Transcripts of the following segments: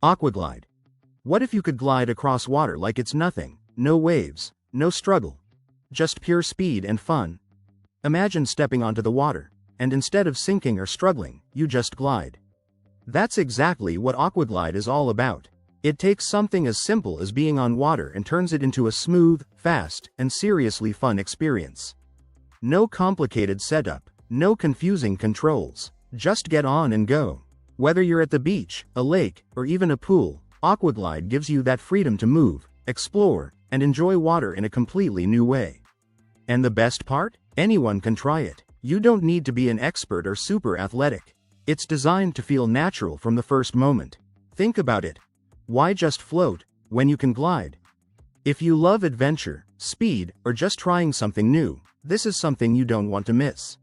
Aquaglide. What if you could glide across water like it's nothing? No waves, no struggle. Just pure speed and fun. Imagine stepping onto the water, and instead of sinking or struggling, you just glide. That's exactly what Aquaglide is all about. It takes something as simple as being on water and turns it into a smooth, fast, and seriously fun experience. No complicated setup, no confusing controls. Just get on and go. Whether you're at the beach, a lake, or even a pool, Aquaglide gives you that freedom to move, explore, and enjoy water in a completely new way. And the best part? Anyone can try it. You don't need to be an expert or super athletic. It's designed to feel natural from the first moment. Think about it. Why just float when you can glide? If you love adventure, speed, or just trying something new, this is something you don't want to miss.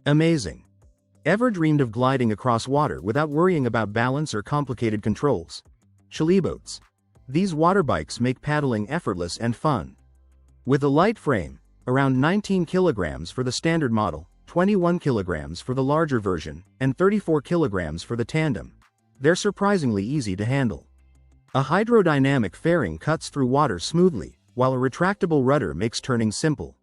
Amazing. Ever dreamed of gliding across water without worrying about balance or complicated controls? Boats. These water bikes make paddling effortless and fun. With a light frame, around 19 kilograms for the standard model, 21 kilograms for the larger version, and 34 kilograms for the tandem, they're surprisingly easy to handle. A hydrodynamic fairing cuts through water smoothly, while a retractable rudder makes turning simple.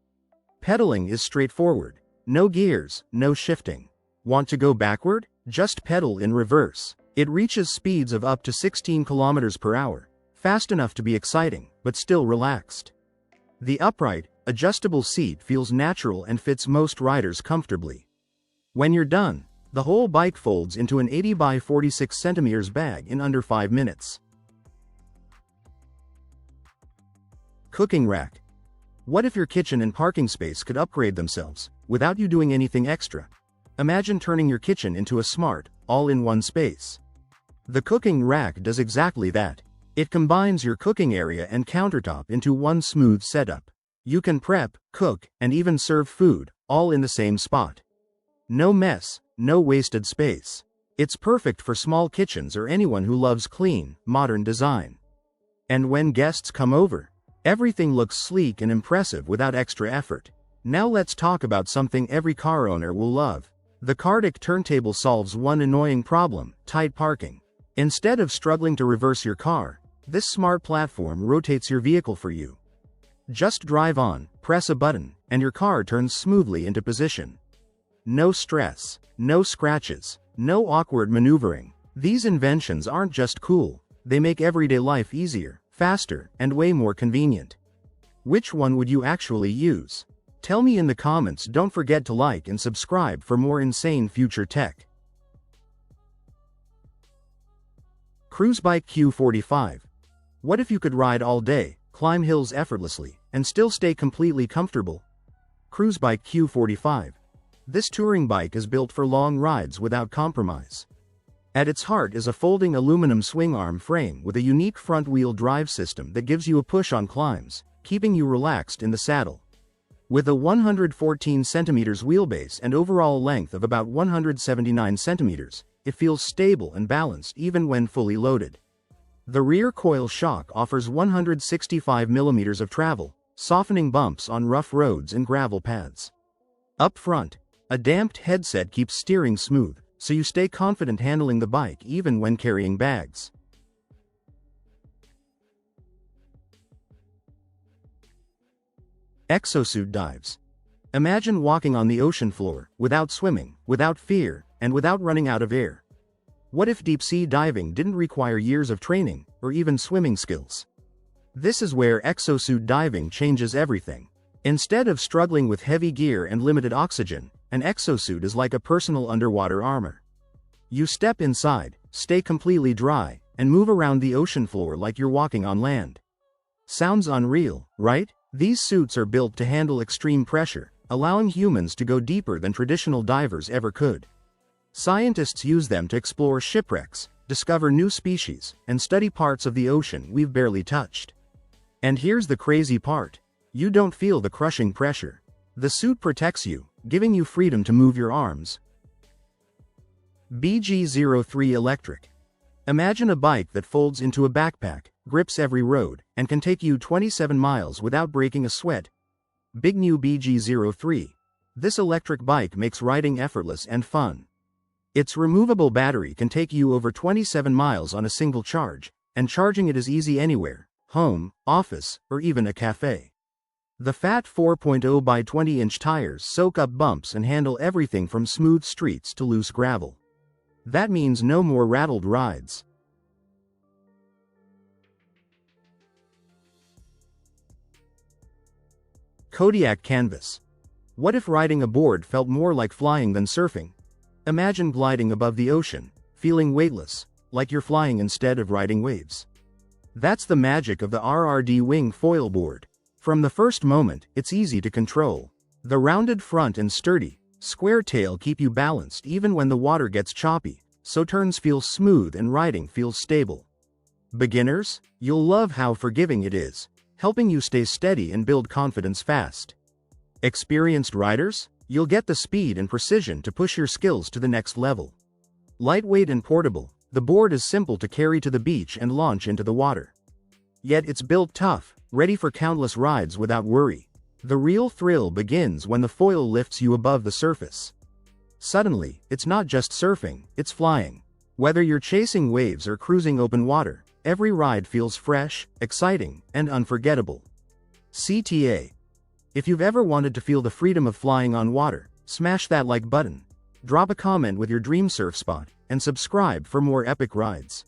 Pedaling is straightforward. No gears, no shifting. Want to go backward? Just pedal in reverse. It reaches speeds of up to 16 kilometers per hour, fast enough to be exciting, but still relaxed. The upright, adjustable seat feels natural and fits most riders comfortably. When you're done, the whole bike folds into an 80 by 46 centimeters bag in under 5 minutes. Cooking rack. What if your kitchen and parking space could upgrade themselves, without you doing anything extra? Imagine turning your kitchen into a smart, all-in-one space. The cooking rack does exactly that. It combines your cooking area and countertop into one smooth setup. You can prep, cook, and even serve food, all in the same spot. No mess, no wasted space. It's perfect for small kitchens or anyone who loves clean, modern design. And when guests come over, everything looks sleek and impressive without extra effort. Now let's talk about something every car owner will love. The Cardic turntable solves one annoying problem: tight parking. Instead of struggling to reverse your car, this smart platform rotates your vehicle for you. Just drive on, press a button, and your car turns smoothly into position. No stress, no scratches, no awkward maneuvering. These inventions aren't just cool, they make everyday life easier, faster, and way more convenient. Which one would you actually use? Tell me in the comments. Don't forget to like and subscribe for more insane future tech. Cruise Bike Q45. What if you could ride all day, climb hills effortlessly, and still stay completely comfortable? Cruise Bike Q45. This touring bike is built for long rides without compromise. At its heart is a folding aluminum swing arm frame with a unique front-wheel drive system that gives you a push on climbs, keeping you relaxed in the saddle. With a 114 centimeters wheelbase and overall length of about 179 centimeters, it feels stable and balanced even when fully loaded. The rear coil shock offers 165 millimeters of travel, softening bumps on rough roads and gravel paths. Up front, a damped headset keeps steering smooth, so you stay confident handling the bike even when carrying bags. Exosuit dives. Imagine walking on the ocean floor, without swimming, without fear, and without running out of air. What if deep-sea diving didn't require years of training, or even swimming skills? This is where exosuit diving changes everything. Instead of struggling with heavy gear and limited oxygen, an exosuit is like a personal underwater armor. You step inside, stay completely dry, and move around the ocean floor like you're walking on land. Sounds unreal, right? These suits are built to handle extreme pressure, allowing humans to go deeper than traditional divers ever could. Scientists use them to explore shipwrecks, discover new species, and study parts of the ocean we've barely touched. And here's the crazy part. You don't feel the crushing pressure. The suit protects you, giving you freedom to move your arms. BG03 Electric. Imagine a bike that folds into a backpack, grips every road, and can take you 27 miles without breaking a sweat. Big new BG03. This electric bike makes riding effortless and fun. Its removable battery can take you over 27 miles on a single charge, and charging it is easy anywhere: home, office, or even a cafe. The fat 4.0 by 20-inch tires soak up bumps and handle everything from smooth streets to loose gravel. That means no more rattled rides. Kodiak Canvas. What if riding a board felt more like flying than surfing? Imagine gliding above the ocean, feeling weightless, like you're flying instead of riding waves. That's the magic of the RRD Wing foil board. From the first moment, it's easy to control. The rounded front and sturdy, square tail keep you balanced even when the water gets choppy, so turns feel smooth and riding feels stable. Beginners, you'll love how forgiving it is, helping you stay steady and build confidence fast. Experienced riders, you'll get the speed and precision to push your skills to the next level. Lightweight and portable, the board is simple to carry to the beach and launch into the water. Yet it's built tough, ready for countless rides without worry. The real thrill begins when the foil lifts you above the surface. Suddenly, it's not just surfing, it's flying. Whether you're chasing waves or cruising open water, every ride feels fresh, exciting, and unforgettable. CTA. If you've ever wanted to feel the freedom of flying on water, smash that like button, drop a comment with your dream surf spot, and subscribe for more epic rides.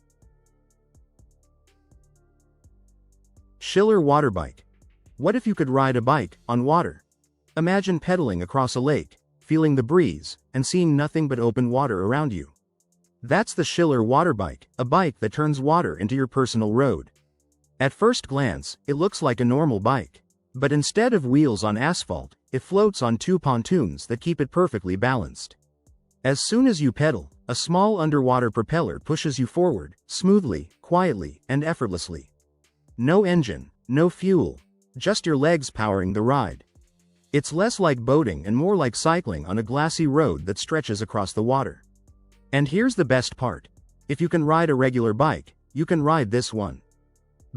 Schiller Water Bike. What if you could ride a bike on water? Imagine pedaling across a lake, feeling the breeze, and seeing nothing but open water around you. That's the Schiller Water Bike, a bike that turns water into your personal road. At first glance, it looks like a normal bike. But instead of wheels on asphalt, it floats on two pontoons that keep it perfectly balanced. As soon as you pedal, a small underwater propeller pushes you forward, smoothly, quietly, and effortlessly. No engine, no fuel, just your legs powering the ride. It's less like boating and more like cycling on a glassy road that stretches across the water. And here's the best part. If you can ride a regular bike, you can ride this one.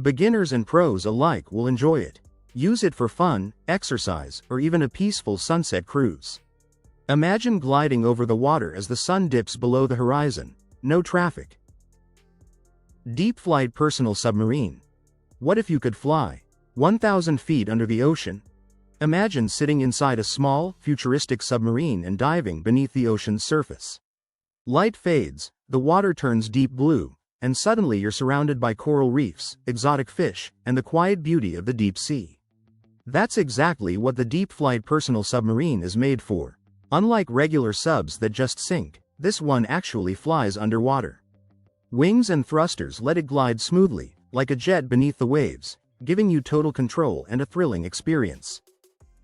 Beginners and pros alike will enjoy it. Use it for fun, exercise, or even a peaceful sunset cruise. Imagine gliding over the water as the sun dips below the horizon. No traffic. Deep Flight Personal Submarine. What if you could fly 1,000 feet under the ocean? Imagine sitting inside a small, futuristic submarine and diving beneath the ocean's surface. Light fades, the water turns deep blue, and suddenly you're surrounded by coral reefs, exotic fish, and the quiet beauty of the deep sea. That's exactly what the Deep Flight Personal Submarine is made for. Unlike regular subs that just sink, this one actually flies underwater. Wings and thrusters let it glide smoothly, like a jet beneath the waves, giving you total control and a thrilling experience.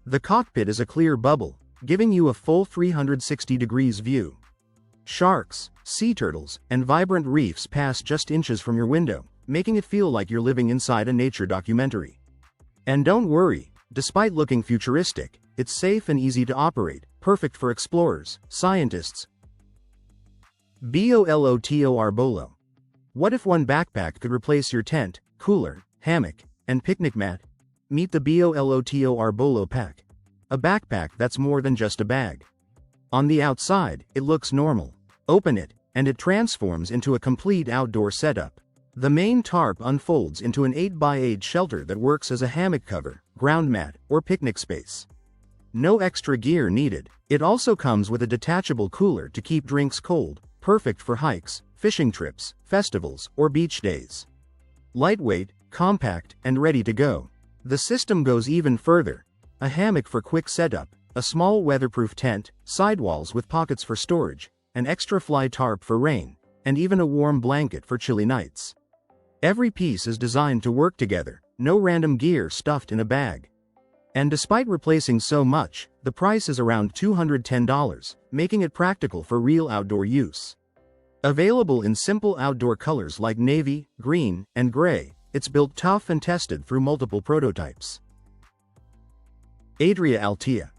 The cockpit is a clear bubble, giving you a full 360 degrees view. Sharks, sea turtles, and vibrant reefs pass just inches from your window, making it feel like you're living inside a nature documentary. And don't worry, despite looking futuristic, it's safe and easy to operate, perfect for explorers, scientists. BOLOTOR BOLO. What if one backpack could replace your tent, cooler, hammock, and picnic mat? Meet the BOLOTOR BOLO pack. A backpack that's more than just a bag. On the outside, it looks normal. Open it, and it transforms into a complete outdoor setup. The main tarp unfolds into an 8x8 shelter that works as a hammock cover, ground mat, or picnic space. No extra gear needed. It also comes with a detachable cooler to keep drinks cold, perfect for hikes, fishing trips, festivals, or beach days. Lightweight, compact, and ready to go. The system goes even further. A hammock for quick setup, a small weatherproof tent, sidewalls with pockets for storage, an extra fly tarp for rain, and even a warm blanket for chilly nights. Every piece is designed to work together, no random gear stuffed in a bag. And despite replacing so much, the price is around $210, making it practical for real outdoor use. Available in simple outdoor colors like navy, green, and gray, it's built tough and tested through multiple prototypes. Adria Altea.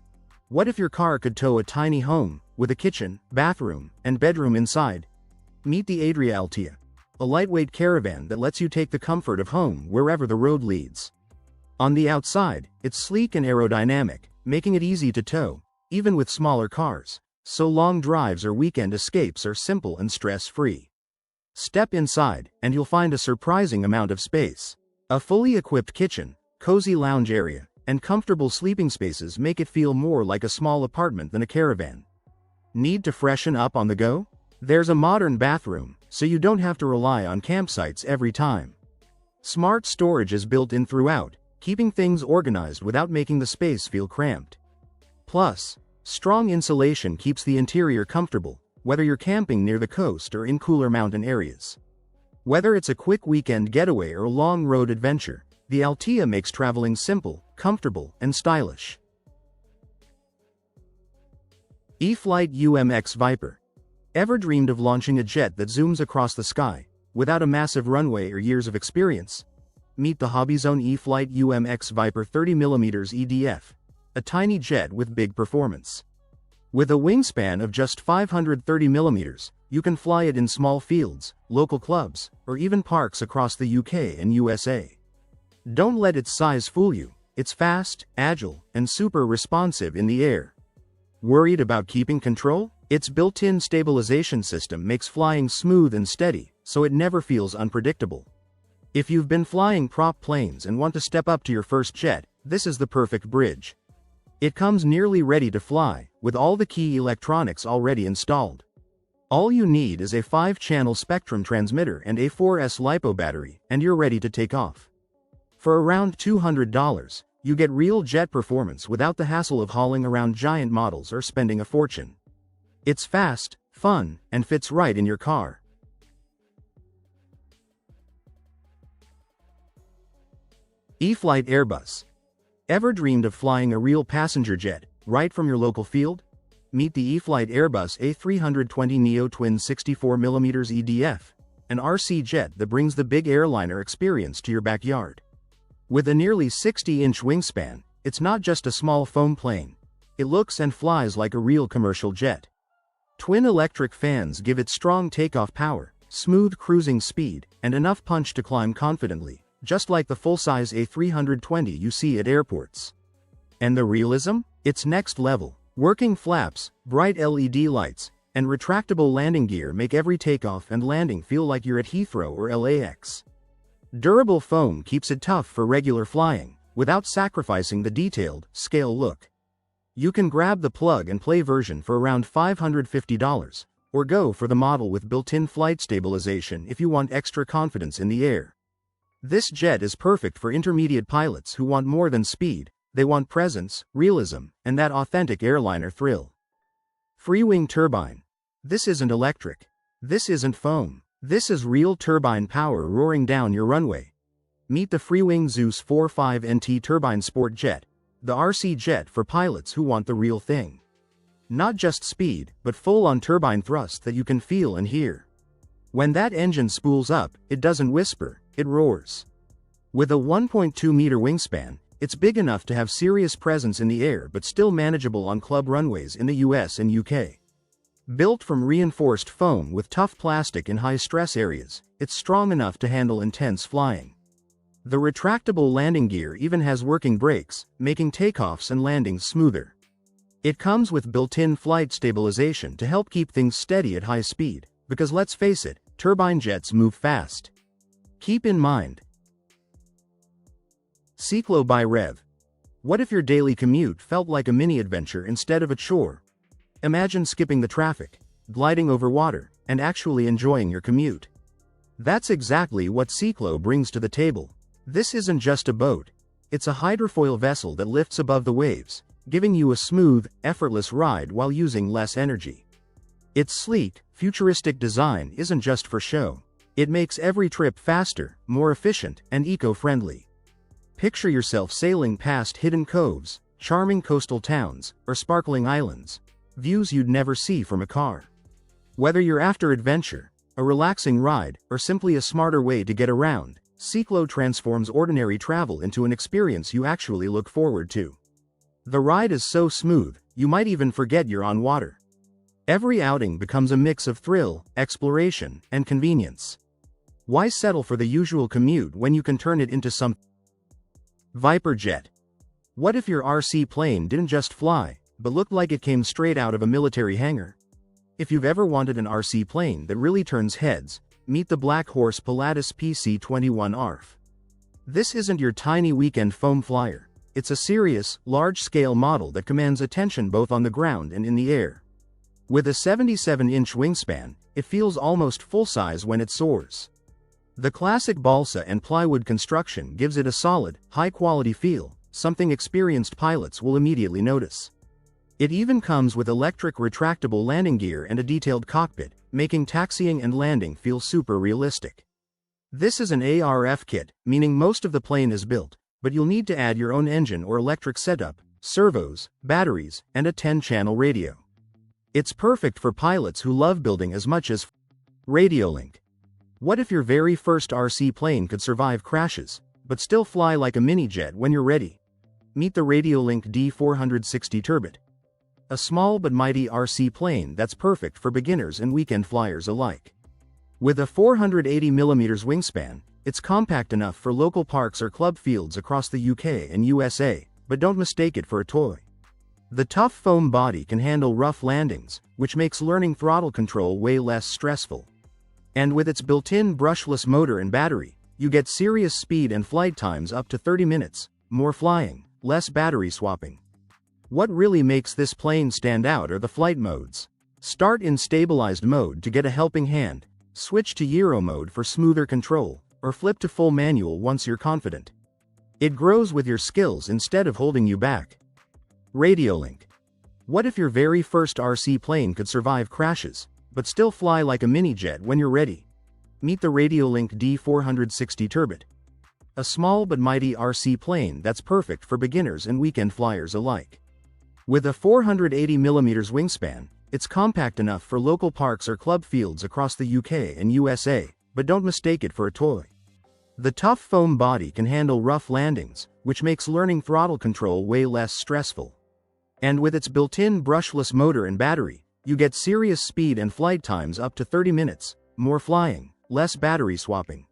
What if your car could tow a tiny home, with a kitchen, bathroom, and bedroom inside? Meet the Adria Altea, a lightweight caravan that lets you take the comfort of home wherever the road leads. On the outside, it's sleek and aerodynamic, making it easy to tow, even with smaller cars, so long drives or weekend escapes are simple and stress-free. Step inside, and you'll find a surprising amount of space. A fully equipped kitchen, cozy lounge area, and comfortable sleeping spaces make it feel more like a small apartment than a caravan. Need to freshen up on the go? There's a modern bathroom, so you don't have to rely on campsites every time. Smart storage is built in throughout, keeping things organized without making the space feel cramped. Plus, strong insulation keeps the interior comfortable, whether you're camping near the coast or in cooler mountain areas. Whether it's a quick weekend getaway or a long road adventure, the Altea makes traveling simple, comfortable, and stylish. E-Flight UMX Viper. Ever dreamed of launching a jet that zooms across the sky, without a massive runway or years of experience? Meet the Hobbyzone E-Flight UMX Viper 30mm EDF, a tiny jet with big performance. With a wingspan of just 530mm, you can fly it in small fields, local clubs, or even parks across the UK and USA. Don't let its size fool you. It's fast, agile, and super responsive in the air. Worried about keeping control? Its built-in stabilization system makes flying smooth and steady, so it never feels unpredictable. If you've been flying prop planes and want to step up to your first jet, this is the perfect bridge. It comes nearly ready to fly, with all the key electronics already installed. All you need is a 5-channel Spectrum transmitter and a 4S LiPo battery, and you're ready to take off. For around $200, you get real jet performance without the hassle of hauling around giant models or spending a fortune. It's fast, fun, and fits right in your car. E-Flight Airbus. Ever dreamed of flying a real passenger jet, right from your local field? Meet the E-Flight Airbus A320 Neo Twin 64mm EDF, an RC jet that brings the big airliner experience to your backyard. With a nearly 60-inch wingspan, it's not just a small foam plane. It looks and flies like a real commercial jet. Twin electric fans give it strong takeoff power, smooth cruising speed, and enough punch to climb confidently, just like the full-size A320 you see at airports. And the realism? It's next level. Working flaps, bright LED lights, and retractable landing gear make every takeoff and landing feel like you're at Heathrow or LAX. Durable foam keeps it tough for regular flying, without sacrificing the detailed, scale look. You can grab the plug-and-play version for around $550, or go for the model with built-in flight stabilization if you want extra confidence in the air. This jet is perfect for intermediate pilots who want more than speed. They want presence, realism, and that authentic airliner thrill. Freewing turbine. This isn't electric. This isn't foam. This is real turbine power roaring down your runway. Meet the Freewing Zeus 45NT turbine sport jet, the RC jet for pilots who want the real thing. Not just speed, but full-on turbine thrust that you can feel and hear. When that engine spools up, it doesn't whisper, it roars. With a 1.2-meter wingspan, it's big enough to have serious presence in the air but still manageable on club runways in the US and UK. Built from reinforced foam with tough plastic in high-stress areas, it's strong enough to handle intense flying. The retractable landing gear even has working brakes, making takeoffs and landings smoother. It comes with built-in flight stabilization to help keep things steady at high speed, because let's face it, turbine jets move fast. Keep in mind. Cyclo by Rev. What if your daily commute felt like a mini-adventure instead of a chore? Imagine skipping the traffic, gliding over water, and actually enjoying your commute. That's exactly what Cyclo brings to the table. This isn't just a boat. It's a hydrofoil vessel that lifts above the waves, giving you a smooth, effortless ride while using less energy. Its sleek, futuristic design isn't just for show. It makes every trip faster, more efficient, and eco-friendly. Picture yourself sailing past hidden coves, charming coastal towns, or sparkling islands, views you'd never see from a car. Whether you're after adventure, a relaxing ride, or simply a smarter way to get around, Cyclo transforms ordinary travel into an experience you actually look forward to. The ride is so smooth, you might even forget you're on water. Every outing becomes a mix of thrill, exploration, and convenience. Why settle for the usual commute when you can turn it into something? Viper Jet. What if your RC plane didn't just fly, but looked like it came straight out of a military hangar. If you've ever wanted an RC plane that really turns heads, meet the Black Horse Pilatus PC-21 ARF. This isn't your tiny weekend foam flyer. It's a serious, large-scale model that commands attention both on the ground and in the air. With a 77-inch wingspan, it feels almost full-size when it soars. The classic balsa and plywood construction gives it a solid, high-quality feel, something experienced pilots will immediately notice. It even comes with electric retractable landing gear and a detailed cockpit, making taxiing and landing feel super realistic. This is an ARF kit, meaning most of the plane is built, but you'll need to add your own engine or electric setup, servos, batteries, and a 10-channel radio. It's perfect for pilots who love building as much as radio link. What if your very first RC plane could survive crashes, but still fly like a mini-jet when you're ready? Meet the Radiolink D460 Turbot. A small but mighty RC plane that's perfect for beginners and weekend flyers alike. With a 480mm wingspan, it's compact enough for local parks or club fields across the UK and USA, but don't mistake it for a toy. The tough foam body can handle rough landings, which makes learning throttle control way less stressful. And with its built-in brushless motor and battery, you get serious speed and flight times up to 30 minutes, more flying, less battery swapping. What really makes this plane stand out are the flight modes. Start in stabilized mode to get a helping hand, switch to Euro mode for smoother control, or flip to full manual once you're confident. It grows with your skills instead of holding you back. Radiolink. What if your very first RC plane could survive crashes, but still fly like a mini-jet when you're ready? Meet the Radiolink D460 Turbot. A small but mighty RC plane that's perfect for beginners and weekend flyers alike. With a 480mm wingspan, it's compact enough for local parks or club fields across the UK and USA, but don't mistake it for a toy. The tough foam body can handle rough landings, which makes learning throttle control way less stressful. And with its built-in brushless motor and battery, you get serious speed and flight times up to 30 minutes, more flying, less battery swapping.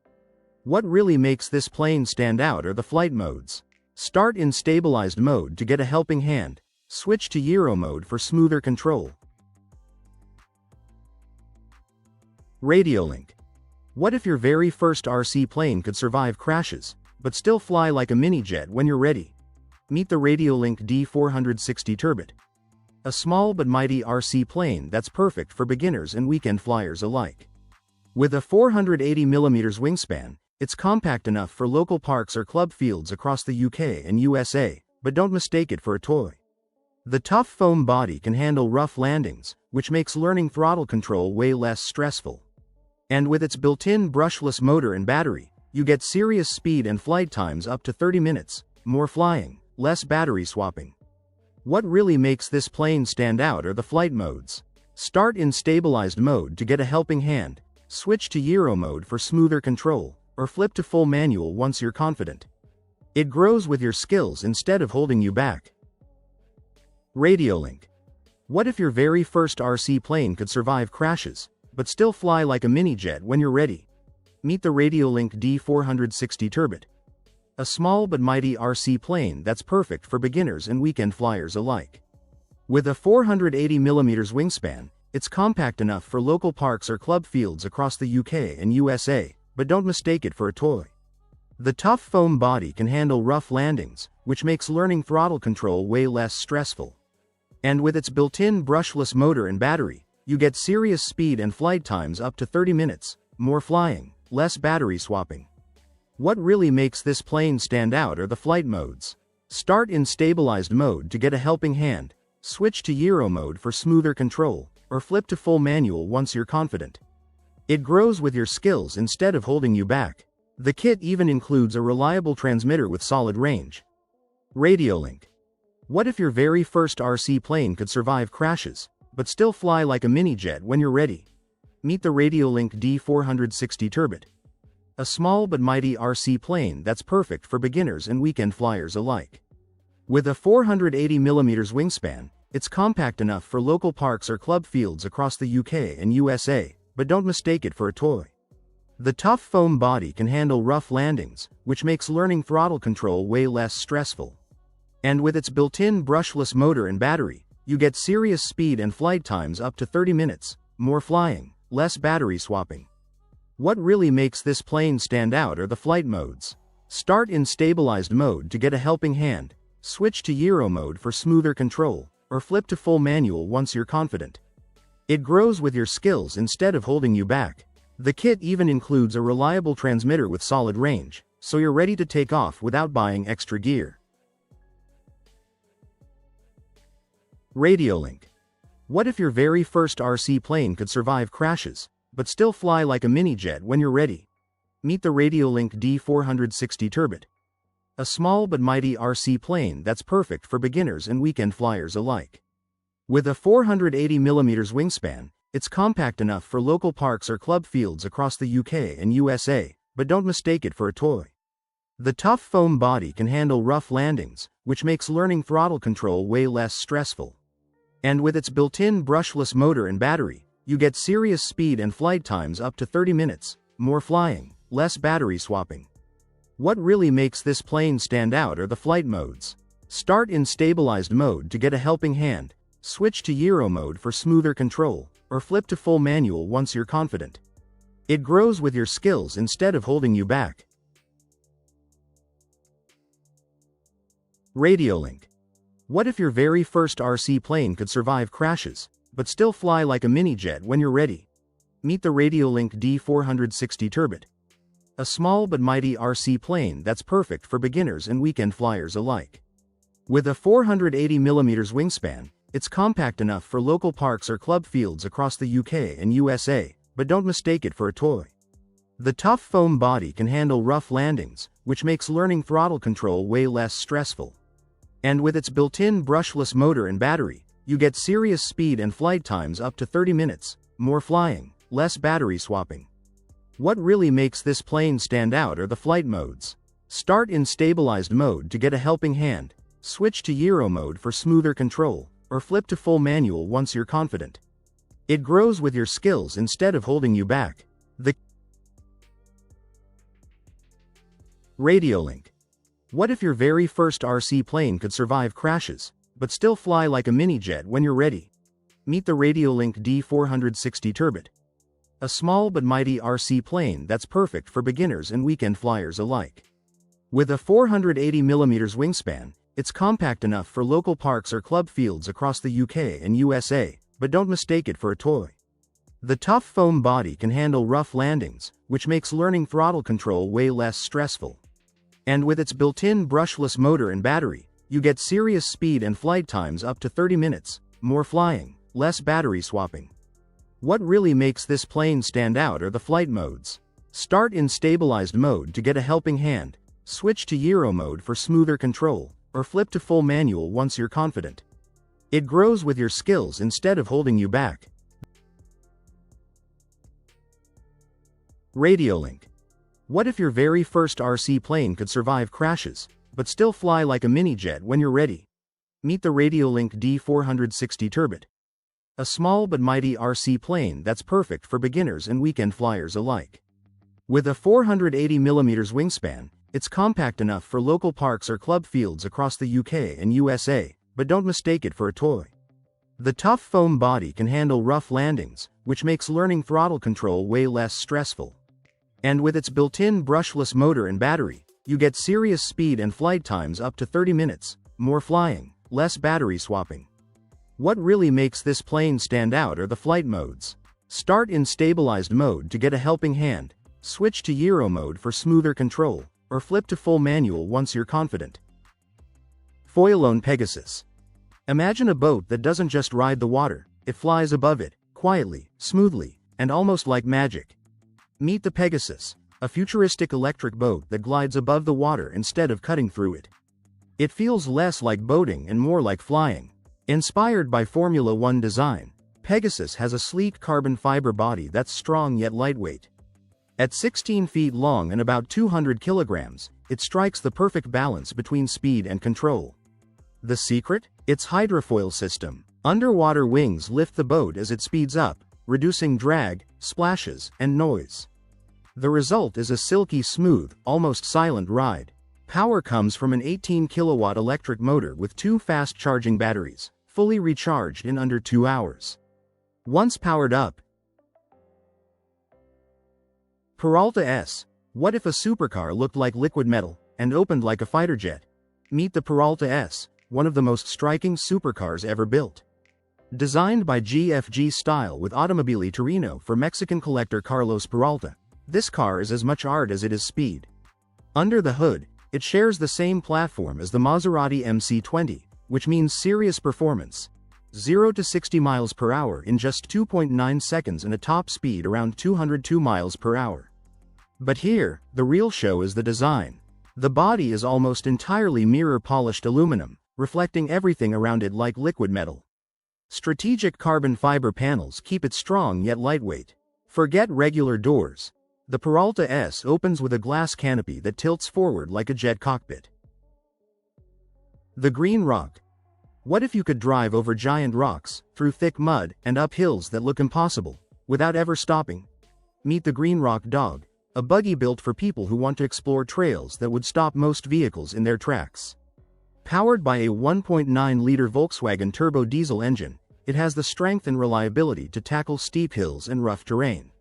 What really makes this plane stand out are the flight modes. Start in stabilized mode to get a helping hand, switch to Euro mode for smoother control. Radiolink. What if your very first RC plane could survive crashes, but still fly like a mini-jet when you're ready? Meet the Radiolink D460 Turbot. A small but mighty RC plane that's perfect for beginners and weekend flyers alike. With a 480mm wingspan, it's compact enough for local parks or club fields across the UK and USA, but don't mistake it for a toy. The tough foam body can handle rough landings, which makes learning throttle control way less stressful. And with its built-in brushless motor and battery, you get serious speed and flight times up to 30 minutes, more flying, less battery swapping. What really makes this plane stand out are the flight modes. Start in stabilized mode to get a helping hand, switch to Euro mode for smoother control, or flip to full manual once you're confident. It grows with your skills instead of holding you back. Radiolink. What if your very first RC plane could survive crashes, but still fly like a mini-jet when you're ready? Meet the Radiolink D460 Turbot. A small but mighty RC plane that's perfect for beginners and weekend flyers alike. With a 480mm wingspan, it's compact enough for local parks or club fields across the UK and USA, but don't mistake it for a toy. The tough foam body can handle rough landings, which makes learning throttle control way less stressful. And with its built-in brushless motor and battery, you get serious speed and flight times up to 30 minutes, more flying, less battery swapping. What really makes this plane stand out are the flight modes. Start in stabilized mode to get a helping hand, switch to Euro mode for smoother control, or flip to full manual once you're confident. It grows with your skills instead of holding you back. The kit even includes a reliable transmitter with solid range. Radiolink. What if your very first RC plane could survive crashes, but still fly like a mini-jet when you're ready? Meet the Radiolink D460 Turbot. A small but mighty RC plane that's perfect for beginners and weekend flyers alike. With a 480mm wingspan, it's compact enough for local parks or club fields across the UK and USA, but don't mistake it for a toy. The tough foam body can handle rough landings, which makes learning throttle control way less stressful. And with its built-in brushless motor and battery, you get serious speed and flight times up to 30 minutes, more flying, less battery swapping. What really makes this plane stand out are the flight modes. Start in stabilized mode to get a helping hand, switch to gyro mode for smoother control, or flip to full manual once you're confident. It grows with your skills instead of holding you back. The kit even includes a reliable transmitter with solid range, so you're ready to take off without buying extra gear. Radio link. What if your very first RC plane could survive crashes, but still fly like a mini-jet when you're ready? Meet the Radiolink D460 Turbot. A small but mighty RC plane that's perfect for beginners and weekend flyers alike. With a 480mm wingspan, it's compact enough for local parks or club fields across the UK and USA, but don't mistake it for a toy. The tough foam body can handle rough landings, which makes learning throttle control way less stressful. And with its built-in brushless motor and battery, you get serious speed and flight times up to 30 minutes, more flying, less battery swapping. What really makes this plane stand out are the flight modes. Start in stabilized mode to get a helping hand, switch to gyro mode for smoother control, or flip to full manual once you're confident. It grows with your skills instead of holding you back. Radiolink. What if your very first RC plane could survive crashes, but still fly like a mini-jet when you're ready? Meet the Radiolink D460 Turbot. A small but mighty RC plane that's perfect for beginners and weekend flyers alike. With a 480mm wingspan, it's compact enough for local parks or club fields across the UK and USA, but don't mistake it for a toy. The tough foam body can handle rough landings, which makes learning throttle control way less stressful. And with its built-in brushless motor and battery, you get serious speed and flight times up to 30 minutes, more flying, less battery swapping. What really makes this plane stand out are the flight modes. Start in stabilized mode to get a helping hand, switch to gyro mode for smoother control, or flip to full manual once you're confident. It grows with your skills instead of holding you back. The Radiolink. What if your very first RC plane could survive crashes, but still fly like a mini-jet when you're ready? Meet the Radiolink D460 Turbot. A small but mighty RC plane that's perfect for beginners and weekend flyers alike. With a 480mm wingspan, it's compact enough for local parks or club fields across the UK and USA, but don't mistake it for a toy. The tough foam body can handle rough landings, which makes learning throttle control way less stressful. And with its built-in brushless motor and battery, you get serious speed and flight times up to 30 minutes, more flying, less battery swapping. What really makes this plane stand out are the flight modes. Start in stabilized mode to get a helping hand, switch to gyro mode for smoother control, or flip to full manual once you're confident. It grows with your skills instead of holding you back. Radiolink. What if your very first RC plane could survive crashes, but still fly like a mini-jet when you're ready? Meet the Radiolink D460 Turbot. A small but mighty RC plane that's perfect for beginners and weekend flyers alike. With a 480mm wingspan, it's compact enough for local parks or club fields across the UK and USA, but don't mistake it for a toy. The tough foam body can handle rough landings, which makes learning throttle control way less stressful. And with its built-in brushless motor and battery, you get serious speed and flight times up to 30 minutes, more flying, less battery swapping. What really makes this plane stand out are the flight modes. Start in stabilized mode to get a helping hand, switch to gyro mode for smoother control, or flip to full manual once you're confident. Foilone Pegasus. Imagine a boat that doesn't just ride the water, it flies above it, quietly, smoothly, and almost like magic. Meet the Pegasus, a futuristic electric boat that glides above the water instead of cutting through it. It feels less like boating and more like flying. Inspired by Formula One design, Pegasus has a sleek carbon fiber body that's strong yet lightweight. At 16 feet long and about 200 kilograms, it strikes the perfect balance between speed and control. The secret? Its hydrofoil system. Underwater wings lift the boat as it speeds up, reducing drag, splashes, and noise. The result is a silky smooth, almost silent ride. Power comes from an 18 kilowatt electric motor with two fast charging batteries, fully recharged in under 2 hours. Once powered up. Peralta S. What if a supercar looked like liquid metal and opened like a fighter jet? Meet the Peralta S, one of the most striking supercars ever built. Designed by GFG Style with Automobili Torino for Mexican collector Carlos Peralta, this car is as much art as it is speed. Under the hood, it shares the same platform as the Maserati MC20, which means serious performance. 0 to 60 miles per hour in just 2.9 seconds and a top speed around 202 miles per hour. But here, the real show is the design. The body is almost entirely mirror-polished aluminum, reflecting everything around it like liquid metal. Strategic carbon fiber panels keep it strong yet lightweight. Forget regular doors. The Peralta S opens with a glass canopy that tilts forward like a jet cockpit. The Green Rock. What if you could drive over giant rocks, through thick mud, and up hills that look impossible, without ever stopping? Meet the Green Rock Dog, a buggy built for people who want to explore trails that would stop most vehicles in their tracks. Powered by a 1.9-liter Volkswagen turbo diesel engine, it has the strength and reliability to tackle steep hills and rough terrain.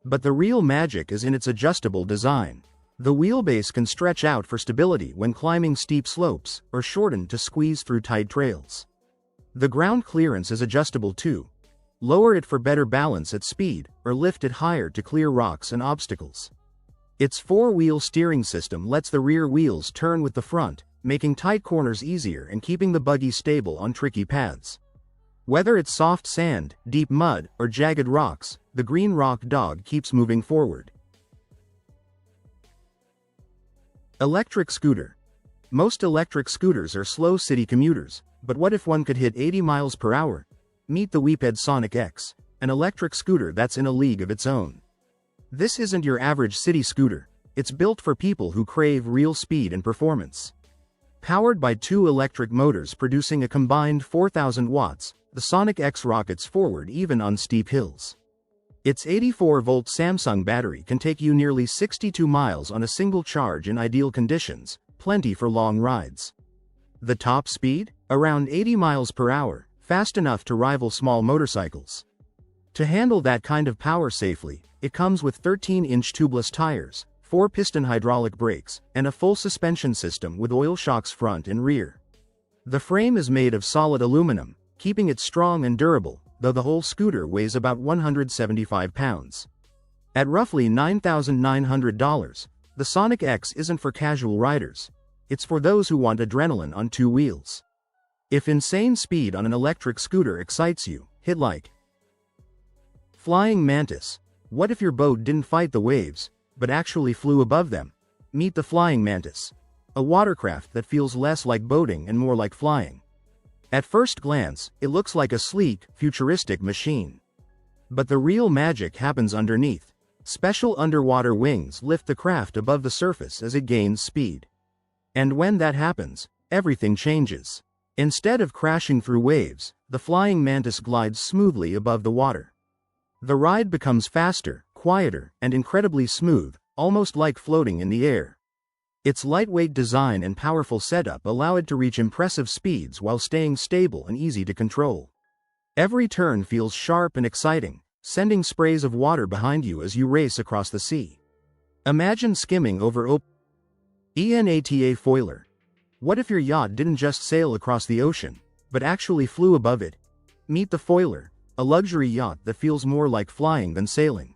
But the real magic is in its adjustable design. The wheelbase can stretch out for stability when climbing steep slopes, or shorten to squeeze through tight trails. The ground clearance is adjustable too. Lower it for better balance at speed, or lift it higher to clear rocks and obstacles. Its 4-wheel steering system lets the rear wheels turn with the front, making tight corners easier and keeping the buggy stable on tricky paths. Whether it's soft sand, deep mud, or jagged rocks, the Green Rock Dog keeps moving forward. Electric scooter. Most electric scooters are slow city commuters, but what if one could hit 80 miles per hour? Meet the Weeped Sonic X, an electric scooter that's in a league of its own. This isn't your average city scooter. It's built for people who crave real speed and performance. Powered by 2 electric motors producing a combined 4,000 watts, the Sonic X rockets forward even on steep hills. Its 84-volt Samsung battery can take you nearly 62 miles on a single charge in ideal conditions, plenty for long rides. The top speed? Around 80 miles per hour, fast enough to rival small motorcycles. To handle that kind of power safely, it comes with 13-inch tubeless tires, 4-piston hydraulic brakes, and a full suspension system with oil shocks front and rear. The frame is made of solid aluminum, keeping it strong and durable, though the whole scooter weighs about 175 pounds. At roughly $9,900, the Sonic X isn't for casual riders. It's for those who want adrenaline on 2 wheels. If insane speed on an electric scooter excites you, hit like. Flying Mantis. What if your boat didn't fight the waves, but actually flew above them? Meet the Flying Mantis, a watercraft that feels less like boating and more like flying. At first glance, it looks like a sleek, futuristic machine. But the real magic happens underneath. Special underwater wings lift the craft above the surface as it gains speed. And when that happens, everything changes. Instead of crashing through waves, the Flying Mantis glides smoothly above the water. The ride becomes faster, quieter, and incredibly smooth, almost like floating in the air. Its lightweight design and powerful setup allow it to reach impressive speeds while staying stable and easy to control. Every turn feels sharp and exciting, sending sprays of water behind you as you race across the sea. Imagine skimming over ENATA Foiler. What if your yacht didn't just sail across the ocean, but actually flew above it? Meet the Foiler, a luxury yacht that feels more like flying than sailing.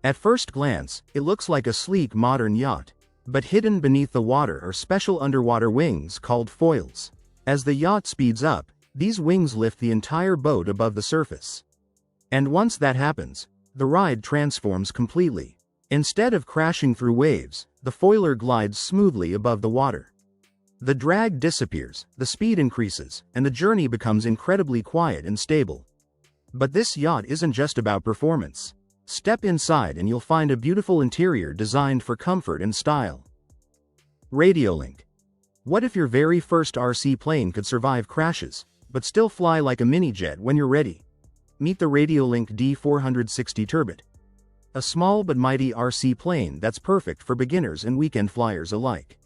At first glance, it looks like a sleek modern yacht. But hidden beneath the water are special underwater wings called foils. As the yacht speeds up, these wings lift the entire boat above the surface. And once that happens, the ride transforms completely. Instead of crashing through waves, the foiler glides smoothly above the water. The drag disappears, the speed increases, and the journey becomes incredibly quiet and stable. But this yacht isn't just about performance. Step inside and you'll find a beautiful interior designed for comfort and style. Radiolink. What if your very first RC plane could survive crashes, but still fly like a mini-jet when you're ready? Meet the Radiolink D460 Turbot. A small but mighty RC plane that's perfect for beginners and weekend flyers alike.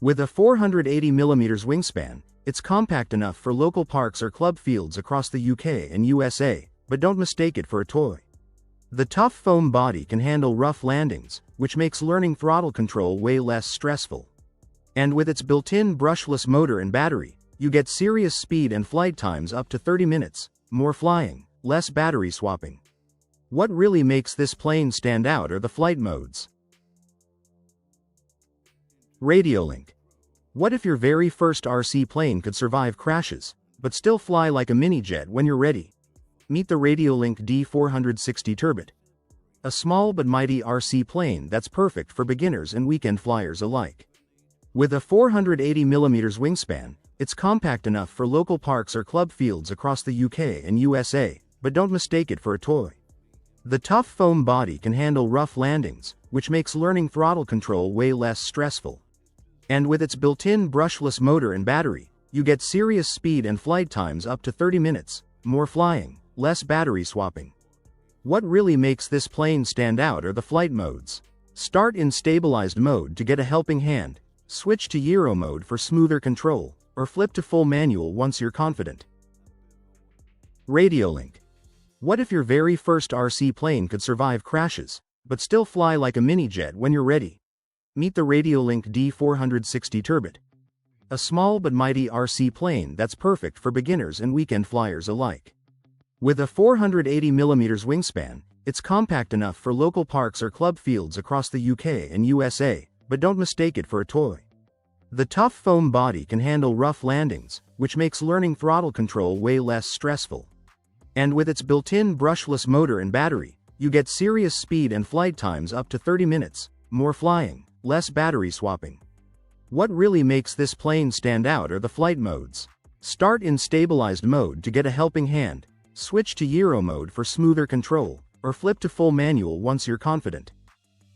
With a 480mm wingspan, it's compact enough for local parks or club fields across the UK and USA, but don't mistake it for a toy. The tough foam body can handle rough landings, which makes learning throttle control way less stressful. And with its built-in brushless motor and battery, you get serious speed and flight times up to 30 minutes, more flying, less battery swapping. What really makes this plane stand out are the flight modes. Radio link. What if your very first RC plane could survive crashes, but still fly like a mini-jet when you're ready? Meet the Radiolink D460 Turbot. A small but mighty RC plane that's perfect for beginners and weekend flyers alike. With a 480mm wingspan, it's compact enough for local parks or club fields across the UK and USA, but don't mistake it for a toy. The tough foam body can handle rough landings, which makes learning throttle control way less stressful. And with its built-in brushless motor and battery, you get serious speed and flight times up to 30 minutes, more flying, less battery swapping. What really makes this plane stand out are the flight modes. Start in stabilized mode to get a helping hand, switch to Euro mode for smoother control, or flip to full manual once you're confident. Radiolink. What if your very first RC plane could survive crashes, but still fly like a mini-jet when you're ready? Meet the Radiolink D460 Turbot. A small but mighty RC plane that's perfect for beginners and weekend flyers alike. With a 480mm wingspan, it's compact enough for local parks or club fields across the UK and USA, but don't mistake it for a toy. The tough foam body can handle rough landings, which makes learning throttle control way less stressful. And with its built-in brushless motor and battery, you get serious speed and flight times up to 30 minutes, more flying, less battery swapping. What really makes this plane stand out are the flight modes. Start in stabilized mode to get a helping hand, switch to Euro mode for smoother control, or flip to full manual once you're confident.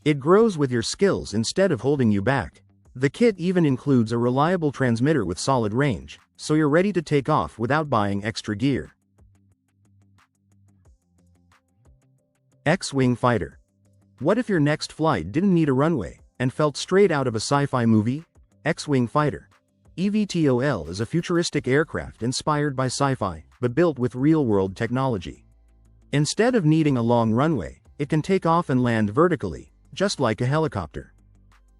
It grows with your skills instead of holding you back. The kit even includes a reliable transmitter with solid range, so you're ready to take off without buying extra gear. X-Wing Fighter. What if your next flight didn't need a runway, and felt straight out of a sci-fi movie? X-Wing Fighter. EVTOL is a futuristic aircraft inspired by sci-fi, but built with real-world technology. Instead of needing a long runway, it can take off and land vertically, just like a helicopter.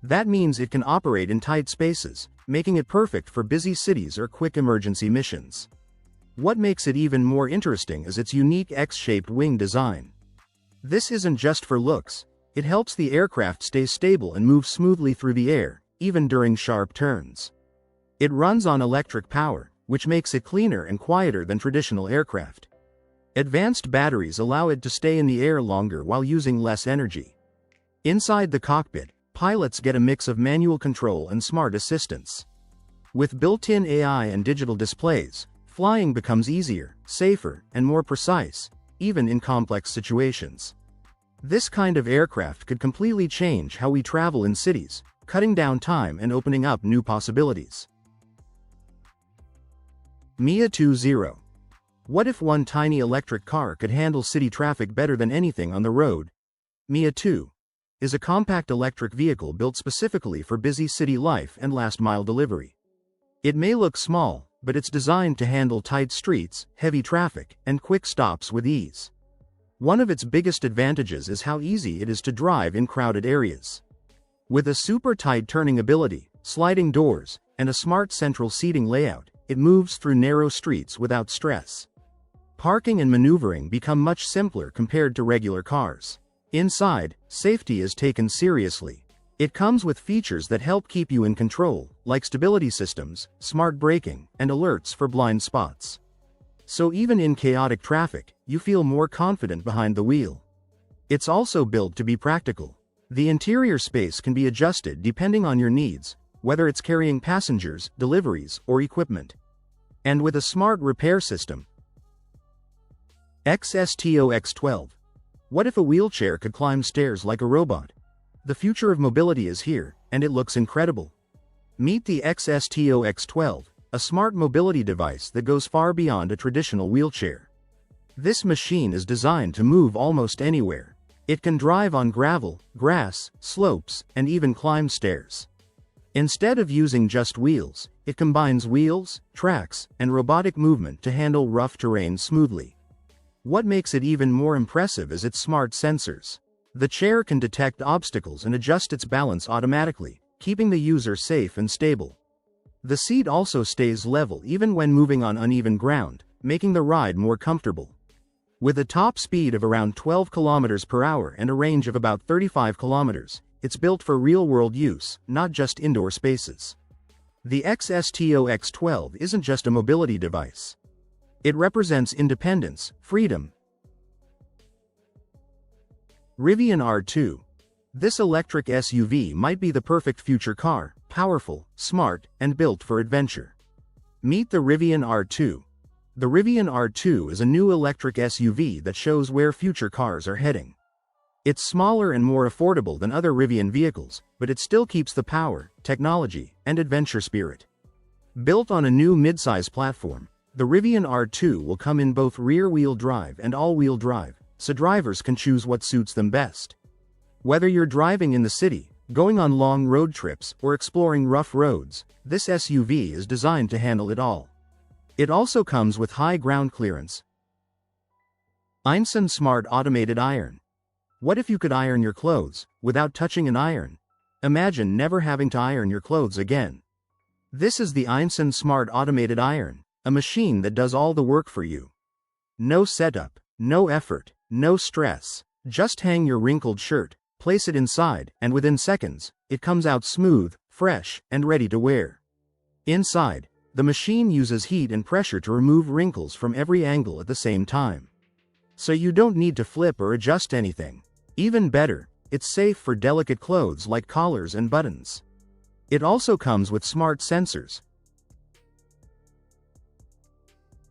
That means it can operate in tight spaces, making it perfect for busy cities or quick emergency missions. What makes it even more interesting is its unique X-shaped wing design. This isn't just for looks, it helps the aircraft stay stable and move smoothly through the air, even during sharp turns. It runs on electric power, which makes it cleaner and quieter than traditional aircraft. Advanced batteries allow it to stay in the air longer while using less energy. Inside the cockpit, pilots get a mix of manual control and smart assistance. With built-in AI and digital displays, flying becomes easier, safer, and more precise, even in complex situations. This kind of aircraft could completely change how we travel in cities, cutting down time and opening up new possibilities. Mia 2.0. What if one tiny electric car could handle city traffic better than anything on the road? Mia 2 is a compact electric vehicle built specifically for busy city life and last-mile delivery. It may look small, but it's designed to handle tight streets, heavy traffic, and quick stops with ease. One of its biggest advantages is how easy it is to drive in crowded areas. With a super tight turning ability, sliding doors, and a smart central seating layout, it moves through narrow streets without stress. Parking and maneuvering become much simpler compared to regular cars. Inside, safety is taken seriously. It comes with features that help keep you in control, like stability systems, smart braking, and alerts for blind spots. So even in chaotic traffic, you feel more confident behind the wheel. It's also built to be practical. The interior space can be adjusted depending on your needs, whether it's carrying passengers, deliveries, or equipment. And with a smart repair system. XSTOX12. What if a wheelchair could climb stairs like a robot? The future of mobility is here, and it looks incredible. Meet the XSTOX12, a smart mobility device that goes far beyond a traditional wheelchair. This machine is designed to move almost anywhere. It can drive on gravel, grass, slopes, and even climb stairs. Instead of using just wheels, it combines wheels, tracks, and robotic movement to handle rough terrain smoothly. What makes it even more impressive is its smart sensors. The chair can detect obstacles and adjust its balance automatically, keeping the user safe and stable. The seat also stays level even when moving on uneven ground, making the ride more comfortable. With a top speed of around 12 km per hour and a range of about 35 km, it's built for real-world use, not just indoor spaces. The XSTO X12 isn't just a mobility device. It represents independence, freedom. Rivian R2. This electric SUV might be the perfect future car, powerful, smart, and built for adventure. Meet the Rivian R2. The Rivian R2 is a new electric SUV that shows where future cars are heading. It's smaller and more affordable than other Rivian vehicles, but it still keeps the power, technology, and adventure spirit. Built on a new midsize platform, the Rivian R2 will come in both rear-wheel drive and all-wheel drive, so drivers can choose what suits them best. Whether you're driving in the city, going on long road trips, or exploring rough roads, this SUV is designed to handle it all. It also comes with high ground clearance. Invention Smart Automated Iron. What if you could iron your clothes without touching an iron? Imagine never having to iron your clothes again. This is the Invention Smart Automated Iron, a machine that does all the work for you. No setup, no effort, no stress. Just hang your wrinkled shirt, place it inside, and within seconds, it comes out smooth, fresh, and ready to wear. Inside, the machine uses heat and pressure to remove wrinkles from every angle at the same time. So you don't need to flip or adjust anything. Even better, it's safe for delicate clothes like collars and buttons. It also comes with smart sensors.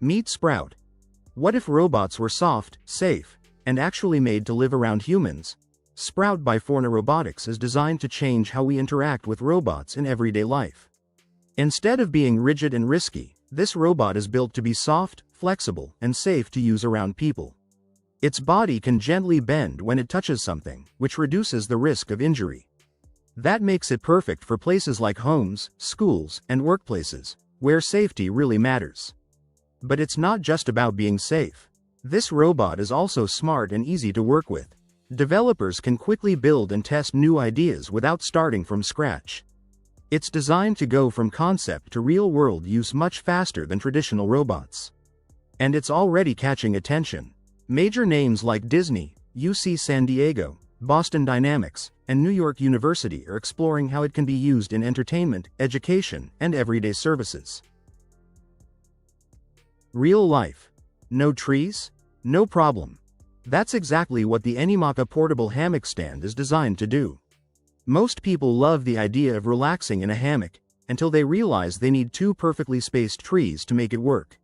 Meet Sprout. What if robots were soft, safe, and actually made to live around humans? Sprout by Forna Robotics is designed to change how we interact with robots in everyday life. Instead of being rigid and risky, this robot is built to be soft, flexible, and safe to use around people. Its body can gently bend when it touches something, which reduces the risk of injury. That makes it perfect for places like homes, schools, and workplaces, where safety really matters. But it's not just about being safe. This robot is also smart and easy to work with. Developers can quickly build and test new ideas without starting from scratch. It's designed to go from concept to real-world use much faster than traditional robots. And it's already catching attention. Major names like Disney, UC San Diego, Boston Dynamics, and New York University are exploring how it can be used in entertainment, education, and everyday services. Real life. No trees? No problem. That's exactly what the Animaka portable hammock stand is designed to do. Most people love the idea of relaxing in a hammock, until they realize they need two perfectly spaced trees to make it work.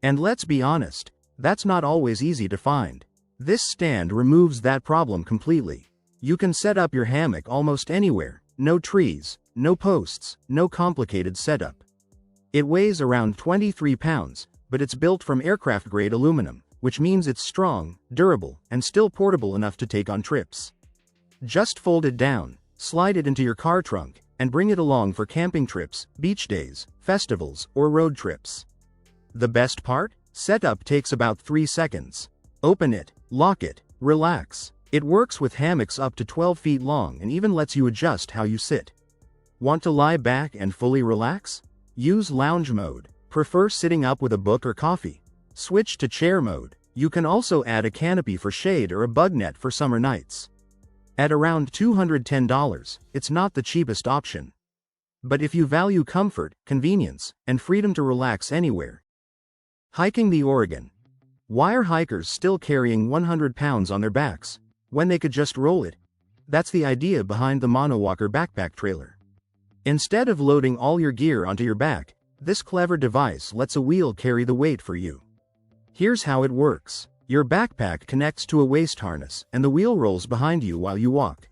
And let's be honest, that's not always easy to find. This stand removes that problem completely. You can set up your hammock almost anywhere, no trees, no posts, no complicated setup. It weighs around 23 pounds, but it's built from aircraft-grade aluminum, which means it's strong, durable, and still portable enough to take on trips. Just fold it down, slide it into your car trunk, and bring it along for camping trips, beach days, festivals, or road trips. The best part? Setup takes about 3 seconds. Open it, lock it, relax. It works with hammocks up to 12 feet long and even lets you adjust how you sit. Want to lie back and fully relax? Use lounge mode. Prefer sitting up with a book or coffee? Switch to chair mode. You can also add a canopy for shade or a bug net for summer nights. At around $210, it's not the cheapest option. But if you value comfort, convenience, and freedom to relax anywhere. Hiking the Oregon. Why are hikers still carrying 100 pounds on their backs, when they could just roll it? That's the idea behind the Monowalker backpack trailer. Instead of loading all your gear onto your back, this clever device lets a wheel carry the weight for you. Here's how it works. Your backpack connects to a waist harness, and the wheel rolls behind you while you walk.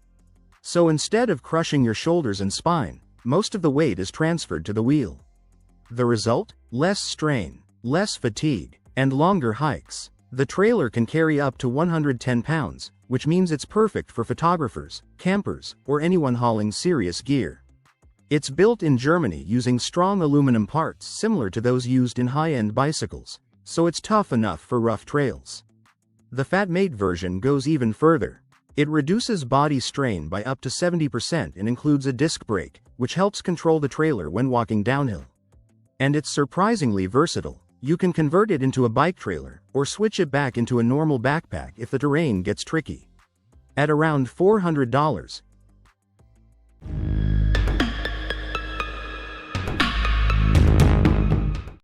So instead of crushing your shoulders and spine, most of the weight is transferred to the wheel. The result? Less strain, less fatigue, and longer hikes. The trailer can carry up to 110 pounds, which means it's perfect for photographers, campers, or anyone hauling serious gear. It's built in Germany using strong aluminum parts similar to those used in high-end bicycles, so it's tough enough for rough trails. The Fatmate version goes even further. It reduces body strain by up to 70% and includes a disc brake, which helps control the trailer when walking downhill. And it's surprisingly versatile. You can convert it into a bike trailer, or switch it back into a normal backpack if the terrain gets tricky. At around $400,